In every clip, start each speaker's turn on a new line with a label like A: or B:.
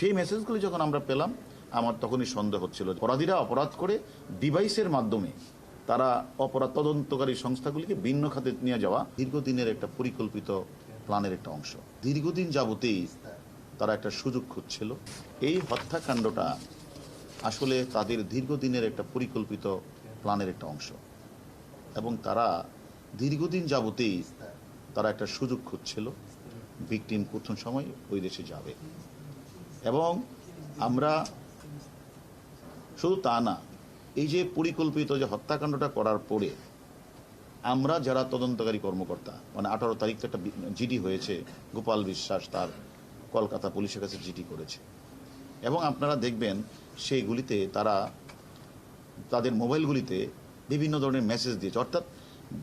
A: সেই মেসেজগুলি যখন আমরা পেলাম, আমার তখনই সন্দেহ হচ্ছিল অপরাধীরা অপরাধ করে ডিভাইসের মাধ্যমে তারা অপরাধ তদন্তকারী সংস্থাগুলিকে ভিন্ন খাতে নিয়ে যাওয়া দীর্ঘদিনের একটা পরিকল্পিত প্ল্যানের একটা অংশ। দীর্ঘদিন যাবতেই তারা একটা সুযোগ খুঁজছিল। এই হত্যাকাণ্ডটা আসলে তাদের দীর্ঘদিনের একটা পরিকল্পিত প্ল্যানের একটা অংশ, এবং তারা দীর্ঘদিন যাবতেই তারা একটা সুযোগ খুঁজছিল ভিকটিম প্রথম সময় ওই দেশে যাবে। এবং আমরা শুধু তা না, এই যে পরিকল্পিত যে হত্যাকাণ্ডটা করার পরে আমরা যারা তদন্তকারী কর্মকর্তা, মানে 18 তারিখ তো একটা জিডি হয়েছে, গোপাল বিশ্বাস তার কলকাতা পুলিশের কাছে জিডি করেছে, এবং আপনারা দেখবেন সেইগুলিতে তারা তাদের মোবাইলগুলিতে বিভিন্ন ধরনের মেসেজ দিয়েছে। অর্থাৎ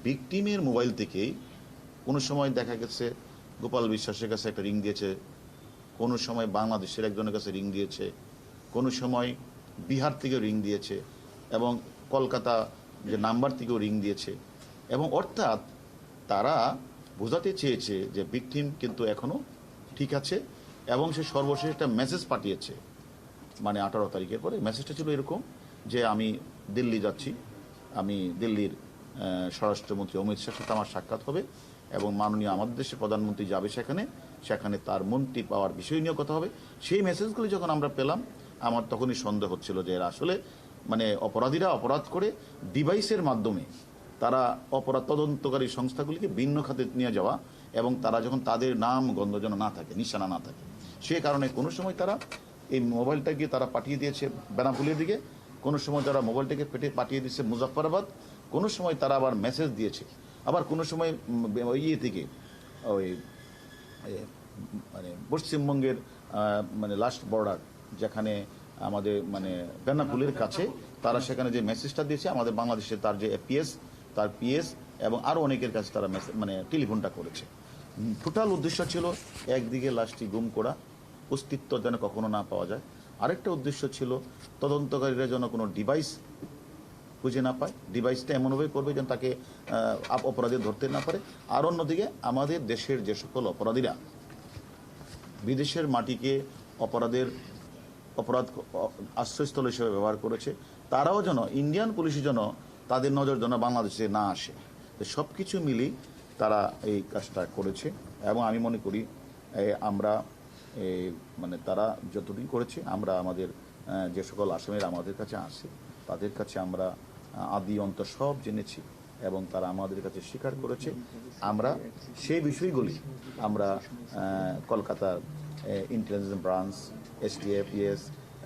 A: ভিকটিমের মোবাইল থেকেই কোনো সময় দেখা গেছে গোপাল বিশ্বাসের কাছে একটা রিং দিয়েছে, কোনো সময় বাংলাদেশের একজনের কাছে রিং দিয়েছে, কোনো সময় বিহার থেকে রিং দিয়েছে, এবং কলকাতা যে নাম্বার থেকেও রিং দিয়েছে। এবং অর্থাৎ তারা বোঝাতে চেয়েছে যে ভিকটিম কিন্তু এখনও ঠিক আছে, এবং সে সর্বশেষ একটা মেসেজ পাঠিয়েছে, মানে 18 তারিখের পরে মেসেজটা ছিল এরকম যে আমি দিল্লি যাচ্ছি, আমি দিল্লির স্বরাষ্ট্রমন্ত্রী অমিত শাহের সাথে আমার সাক্ষাৎ হবে, এবং মাননীয় আমাদের দেশের প্রধানমন্ত্রী যাবে সেখানে তার মন্ত্রী পাওয়ার বিষয় নিয়ে কথা হবে। সেই মেসেজগুলি যখন আমরা পেলাম, আমার তখনই সন্দেহ হচ্ছিল যে এরা আসলে মানে অপরাধীরা অপরাধ করে ডিভাইসের মাধ্যমে তারা অপরাধ তদন্তকারী সংস্থাগুলিকে ভিন্ন খাতে নিয়ে যাওয়া, এবং তারা যখন তাদের নাম গন্ধ যেন না থাকে, নিশানা না থাকে, সে কারণে কোনো সময় তারা এই মোবাইলটাকে তারা পাঠিয়ে দিয়েছে বেনাপুলের দিকে, কোনো সময় তারা মোবাইলটাকে পাঠিয়ে দিয়েছে মুজাফফরাবাদ, কোনো সময় তারা আবার মেসেজ দিয়েছে, আবার কোনো সময় ইয়ে থেকে ওই মানে পশ্চিমবঙ্গের মানে লাস্ট বর্ডার যেখানে আমাদের মানে বেনাপুলের কাছে তারা সেখানে যে মেসেজটা দিয়েছে আমাদের বাংলাদেশে তার যে তার পিএস এবং আরও অনেকের কাছে তারা মানে টেলিফোনটা করেছে। টোটাল উদ্দেশ্য ছিল একদিকে লাশটি গুম করা, অস্তিত্ব যেন কখনো না পাওয়া যায়, আরেকটা উদ্দেশ্য ছিল তদন্তকারীরা যেন কোনো ডিভাইস খুঁজে না পায়, ডিভাইসটা এমনভাবে করবে যেন তাকে অপরাধী ধরতে না পারে। আর অন্যদিকে আমাদের দেশের যে সকল অপরাধীরা বিদেশের মাটিকে অপরাধ আশ্রয়স্থল হিসেবে ব্যবহার করেছে, তারাও যেন ইন্ডিয়ান পুলিশের জন্য তাদের নজর যেন বাংলাদেশে না আসে। সব কিছু মিলিয়ে তারা এই কাজটা করেছে, এবং আমি মনে করি আমরা মানে তারা যতদিন করেছে আমরা আমাদের যে সকল আসামিরা আমাদের কাছে আসে তাদের কাছে আমরা আদি অন্ত সব জেনেছি, এবং তারা আমাদের কাছে স্বীকার করেছে। আমরা সেই বিষয়গুলি আমরা কলকাতার ইন্টেলিজেন্স ব্রাঞ্চ, এসটিএফ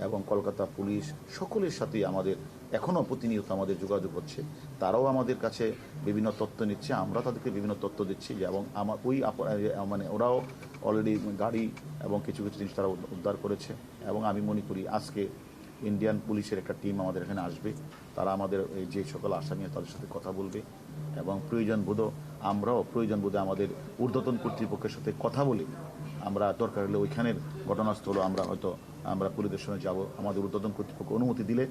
A: এবং কলকাতা পুলিশ সকলের সাথেই আমাদের এখনও প্রতিনিয়ত আমাদের যোগাযোগ হচ্ছে। তারাও আমাদের কাছে বিভিন্ন তথ্য নিচ্ছে, আমরা তাদেরকে বিভিন্ন তথ্য দিচ্ছি, এবং আমার ওই মানে ওরাও অলরেডি গাড়ি এবং কিছু কিছু জিনিস তারা উদ্ধার করেছে। এবং আমি মনে করি আজকে ইন্ডিয়ান পুলিশের একটা টিম আমাদের এখানে আসবে, তারা আমাদের এই যে সকল আসামি তাদের সাথে কথা বলবে, এবং প্রয়োজন বোধে আমাদের ঊর্ধ্বতন কর্তৃপক্ষের সাথে কথা বলে আমরা দরকার হলে ওইখানের ঘটনাস্থল আমরা পরিদর্শনে যাব, আমাদের ঊর্ধ্বতন কর্তৃপক্ষ অনুমতি দিলে।